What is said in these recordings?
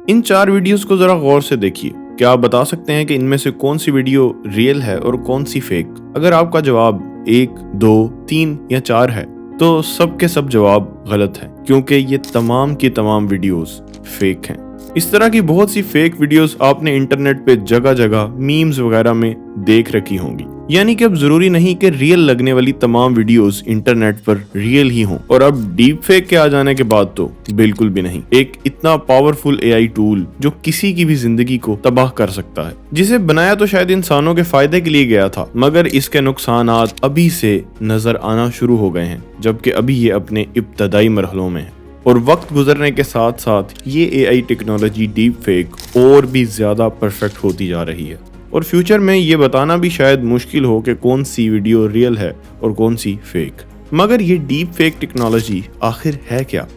इन 4 videos को जरा गौर से देखिए। क्या आप बता सकते हैं कि इनमें से कौन सी वीडियो रियल है और कौन सी फेक? अगर आपका जवाब 1, 2, 3 या 4 है तो सब के सब जवाब गलत है, क्योंकि ये तमाम की तमाम वीडियोस फेक हैं। इस तरह की बहुत सी फेक वीडियोस आपने इंटरनेट पे जगह जगह मीम्स वगैरह में देख रखी होंगी। यानी कि अब जरूरी नहीं कि रियल लगने वाली तमाम वीडियोस इंटरनेट पर रियल ही हों। और अब डीप फेक के आ जाने के बाद तो बिल्कुल भी नहीं। एक इतना पावरफुल एआई टूल जो किसी की भी जिंदगी को तबाह कर सकता है, जिसे बनाया तो शायद इंसानों के फायदे के लिए गया था, मगर इसके नुकसानात अभी से नजर आना शुरू हो गए हैं, जबकि अभी ये अपने इब्तदाई मरहलों में है। और वक्त गुजरने के साथ साथ ये एआई टेक्नोलॉजी डीप फेक और भी ज्यादा परफेक्ट होती जा रही है। और फ्यूचर में ये बताना भी शायद मुश्किल हो कि कौन सी वीडियो रियल है और कौन सी फेक। मगर ये डीप फेक टेक्नोलॉजी आखिर है क्या?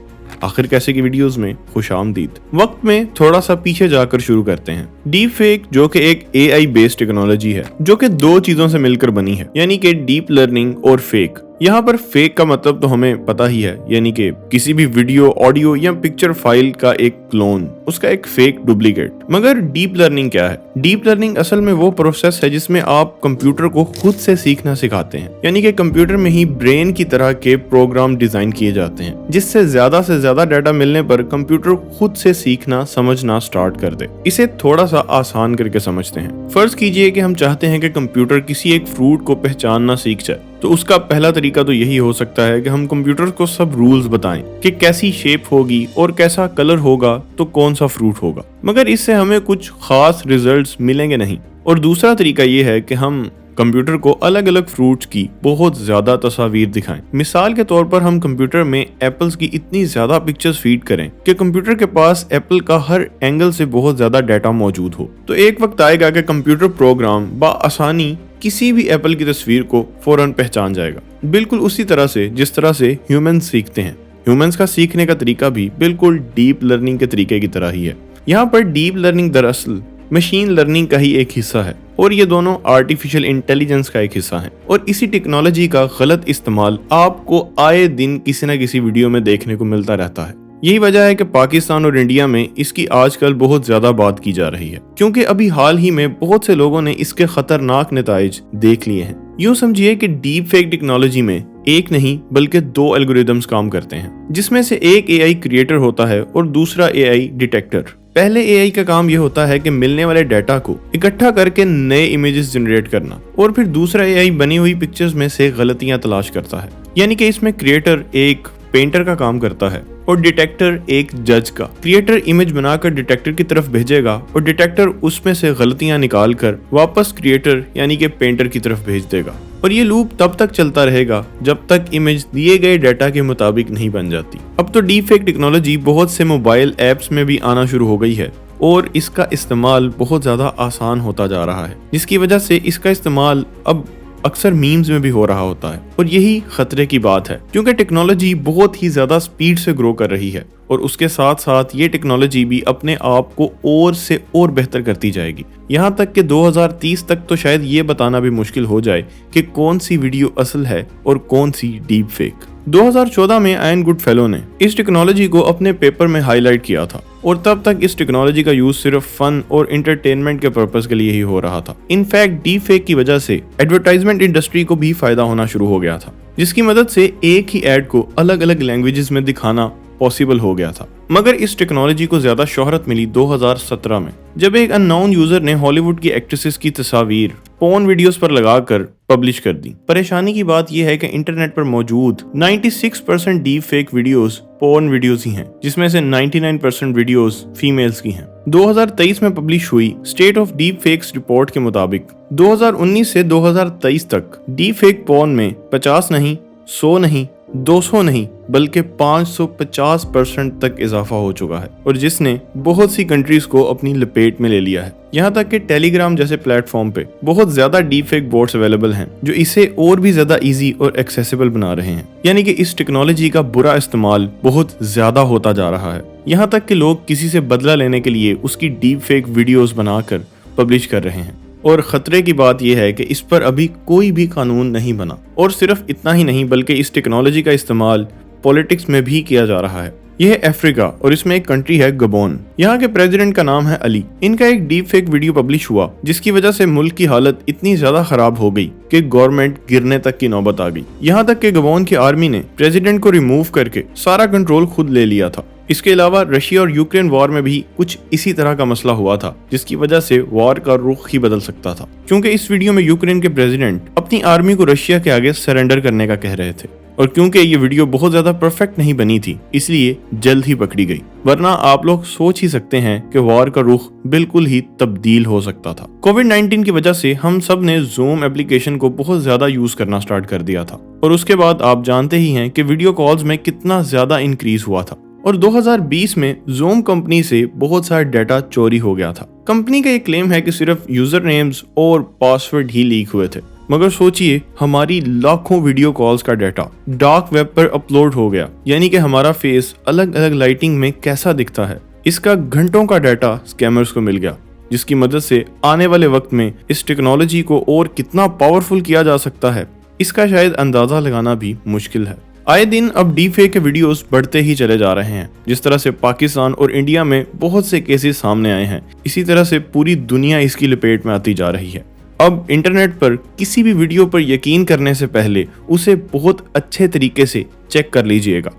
आखिर कैसे की वीडियोस में खुशामदीद। वक्त में थोड़ा सा पीछे जाकर शुरू करते हैं। डीप फेक जो कि एक एआई बेस्ड टेक्नोलॉजी है, जो कि 2 चीजों से मिलकर बनी है, यानी कि डीप लर्निंग और फेक। यहाँ पर फेक का मतलब तो हमें पता ही है, यानी कि किसी भी वीडियो, ऑडियो या पिक्चर फाइल का एक क्लोन, उसका एक फेक डुप्लीकेट। मगर डीप लर्निंग क्या है? डीप लर्निंग असल में वो प्रोसेस है जिसमें आप कंप्यूटर को खुद से सीखना सिखाते हैं, यानी कि कंप्यूटर में ही ब्रेन की तरह के प्रोग्राम डिजाइन किए जाते हैं, जिससे से ज्यादा डाटा मिलने पर कंप्यूटर खुद से सीखना समझना स्टार्ट कर दे। इसे थोड़ा सा आसान करके समझते हैं। फर्ज कीजिए कि हम चाहते हैं कि कंप्यूटर किसी एक फ्रूट को पहचानना सीख जाए, तो उसका पहला तरीका तो यही हो सकता है कि हम कंप्यूटर को सब रूल्स बताएं कि कैसी शेप होगी और कैसा कलर होगा तो कौन सा फ्रूट होगा। मगर इससे हमें कुछ खास रिजल्ट्स मिलेंगे नहीं। और दूसरा तरीका ये है कि हम कंप्यूटर को अलग अलग फ्रूट्स की बहुत ज्यादा तस्वीर दिखाएं। मिसाल के तौर पर हम कंप्यूटर में एप्पल्स की इतनी ज्यादा पिक्चर्स फीड करें कि कंप्यूटर के पास एप्पल का हर एंगल से बहुत ज्यादा डाटा मौजूद हो। तो एक वक्त आएगा कि कंप्यूटर प्रोग्राम बआसानी किसी भी एप्पल की तस्वीर को फौरन पहचान जाएगा, बिल्कुल उसी तरह से जिस तरह से ह्यूमंस सीखते हैं। ह्यूमंस का सीखने का तरीका भी बिल्कुल डीप लर्निंग के तरीके की तरह ही है। यहाँ पर डीप लर्निंग दरअसल मशीन लर्निंग का ही एक हिस्सा है, और ये दोनों आर्टिफिशियल इंटेलिजेंस का एक हिस्सा है। और इसी टेक्नोलॉजी का गलत इस्तेमाल आपको आए दिन किसी न किसी वीडियो में देखने को मिलता रहता है। यही वजह है कि पाकिस्तान और इंडिया में इसकी आजकल बहुत ज्यादा बात की जा रही है, क्योंकि अभी हाल ही में बहुत से लोगों ने इसके खतरनाक नताइज देख लिए हैं। यूं समझिए कि डीप फेक टेक्नोलॉजी में एक नहीं बल्कि 2 एल्गोरिदम्स काम करते हैं, जिसमें से एक एआई क्रिएटर होता है और दूसरा एआई डिटेक्टर। पहले एआई का काम यह होता है कि मिलने वाले डाटा को इकट्ठा करके नए इमेजेस जनरेट करना, और फिर दूसरा एआई बनी हुई पिक्चर्स में से गलतियां तलाश करता है। यानी कि इसमें क्रिएटर एक पेंटर का काम करता है और डिटेक्टर एक जज का। क्रिएटर इमेज बनाकर डिटेक्टर की तरफ भेजेगा और डिटेक्टर उसमें से गलतियां निकाल कर वापस क्रिएटर यानी कि पेंटर की तरफ भेज देगा। और ये लूप तब तक चलता रहेगा जब तक इमेज दिए गए डाटा के मुताबिक नहीं बन जाती। अब तो डीप फेक टेक्नोलॉजी बहुत से मोबाइल ऐप्स में भी आना शुरू हो गई है, और इसका इस्तेमाल बहुत ज्यादा आसान होता जा रहा है, जिसकी वजह से इसका इस्तेमाल अब अक्सर मीम्स में भी हो रहा होता है। और यही खतरे की बात है, क्योंकि टेक्नोलॉजी बहुत ही ज्यादा स्पीड से ग्रो कर रही है, और उसके साथ साथ ये टेक्नोलॉजी भी अपने आप को और से और बेहतर करती जाएगी। यहाँ तक कि 2030 तक तो शायद ये बताना भी मुश्किल हो जाए कि कौन सी वीडियो असल है और कौन सी डीप फेक। 2014 में आयन गुडफेलो ने इस टेक्नोलॉजी को अपने पेपर में हाईलाइट किया था, और तब तक इस टेक्नोलॉजी का यूज सिर्फ फन और एंटरटेनमेंट के पर्पस के लिए ही हो रहा था। इनफैक्ट डीप फेक की वजह से एडवर्टाइजमेंट इंडस्ट्री को भी फायदा होना शुरू हो गया था, जिसकी मदद से एक ही एड को अलग अलग लैंग्वेजेस में दिखाना पॉसिबल हो गया था। मगर इस टेक्नोलॉजी को ज्यादा शोहरत मिली 2017 में, जब एक अननोन यूजर ने हॉलीवुड की एक्ट्रेसेस की तस्वीर पोर्न वीडियोस पर लगाकर पब्लिश कर दी। परेशानी की बात यह है कि इंटरनेट पर मौजूद 96% deep fake videos porn videos ही हैं, जिसमें से 99% वीडियोस फीमेल्स की हैं। 2023 में पब्लिश हुई state of deep fakes report के मुताबिक 2019 से 2023 तक डीप फेक पोर्न में 50 नहीं, 100 नहीं, 200 नहीं बल्कि 550% तक इजाफा हो चुका है, और जिसने बहुत सी कंट्रीज को अपनी लपेट में ले लिया है। यहाँ तक कि टेलीग्राम जैसे प्लेटफॉर्म पे बहुत ज्यादा डीप फेक बोट्स अवेलेबल हैं, जो इसे और भी ज्यादा इजी और एक्सेसिबल बना रहे हैं। यानी कि इस टेक्नोलॉजी का बुरा इस्तेमाल बहुत ज्यादा होता जा रहा है, यहाँ तक कि लोग किसी से बदला लेने के लिए उसकी डीप फेक वीडियोस बनाकर पब्लिश कर रहे हैं। और खतरे की बात यह है कि इस पर अभी कोई भी कानून नहीं बना। और सिर्फ इतना ही नहीं बल्कि इस टेक्नोलॉजी का इस्तेमाल पॉलिटिक्स में भी किया जा रहा है। यह है अफ्रीका और इसमें एक कंट्री है गबोन। यहाँ के प्रेसिडेंट का नाम है अली। इनका एक डीप फेक वीडियो पब्लिश हुआ जिसकी वजह से मुल्क की हालत इतनी ज्यादा खराब हो गई कि गवर्नमेंट गिरने तक की नौबत आ गई। यहाँ तक कि गबोन की आर्मी ने प्रेसिडेंट को रिमूव करके सारा कंट्रोल खुद ले लिया था। इसके अलावा रशिया और यूक्रेन वॉर में भी कुछ इसी तरह का मसला हुआ था जिसकी वजह से वॉर का रुख ही बदल सकता था, क्योंकि इस वीडियो में यूक्रेन के प्रेसिडेंट अपनी आर्मी को रशिया के आगे सरेंडर करने का कह रहे थे और क्योंकि ये वीडियो बहुत ज्यादा परफेक्ट नहीं बनी थी इसलिए जल्द ही पकड़ी गई, वरना आप लोग सोच ही सकते हैं कि वॉर का रुख बिल्कुल ही तब्दील हो सकता था। कोविड-19 की वजह से हम सब ने ज़ूम एप्लीकेशन को बहुत ज्यादा यूज करना स्टार्ट कर दिया था और उसके बाद आप जानते ही हैं कि वीडियो कॉल्स में कितना ज्यादा इंक्रीज हुआ था और 2020 में ज़ूम कंपनी से बहुत सारा डाटा चोरी हो गया था। कंपनी का ये क्लेम है कि सिर्फ यूजर नेम्स और पासवर्ड ही लीक हुए थे, मगर सोचिए हमारी लाखों वीडियो कॉल्स का डाटा डार्क वेब पर अपलोड हो गया, यानी कि हमारा फेस अलग अलग लाइटिंग में कैसा दिखता है। इसका घंटों का डाटा स्कैमर्स को मिल गया, जिसकी मदद से आने वाले वक्त में इस टेक्नोलॉजी को और कितना पावरफुल किया जा सकता है इसका शायद अंदाजा लगाना भी मुश्किल है। आए दिन अब डीप फेक के वीडियोस बढ़ते ही चले जा रहे हैं। जिस तरह से पाकिस्तान और इंडिया में बहुत से केसेस सामने आए हैं, इसी तरह से पूरी दुनिया इसकी लपेट में आती जा रही है। अब इंटरनेट पर किसी भी वीडियो पर यकीन करने से पहले उसे बहुत अच्छे तरीके से चेक कर लीजिएगा।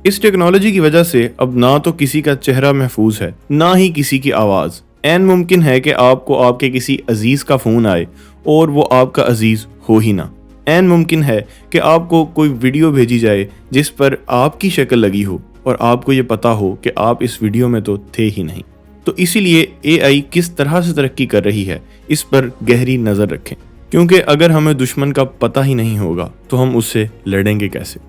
इस टेक्नोलॉजी की वजह से अब ना तो किसी का चेहरा महफूज है, ना ही किसी की आवाज़। ऐन मुमकिन है कि आपको आपके किसी अजीज़ का फ़ोन आए और वो आपका अजीज़ हो ही ना। ऐन मुमकिन है कि आपको कोई वीडियो भेजी जाए जिस पर आपकी शक्ल लगी हो और आपको ये पता हो कि आप इस वीडियो में तो थे ही नहीं। तो इसीलिए AI किस तरह से तरक्की कर रही है इस पर गहरी नज़र रखें, क्योंकि अगर हमें दुश्मन का पता ही नहीं होगा तो हम उससे लड़ेंगे कैसे।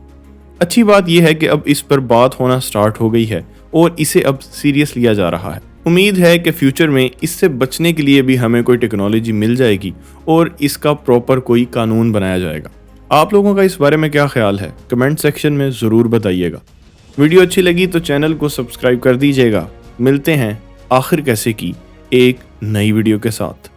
अच्छी बात यह है कि अब इस पर बात होना स्टार्ट हो गई है और इसे अब सीरियस लिया जा रहा है। उम्मीद है कि फ्यूचर में इससे बचने के लिए भी हमें कोई टेक्नोलॉजी मिल जाएगी और इसका प्रॉपर कोई कानून बनाया जाएगा। आप लोगों का इस बारे में क्या ख्याल है, कमेंट सेक्शन में ज़रूर बताइएगा। वीडियो अच्छी लगी तो चैनल को सब्सक्राइब कर दीजिएगा। मिलते हैं आखिर कैसे की एक नई वीडियो के साथ।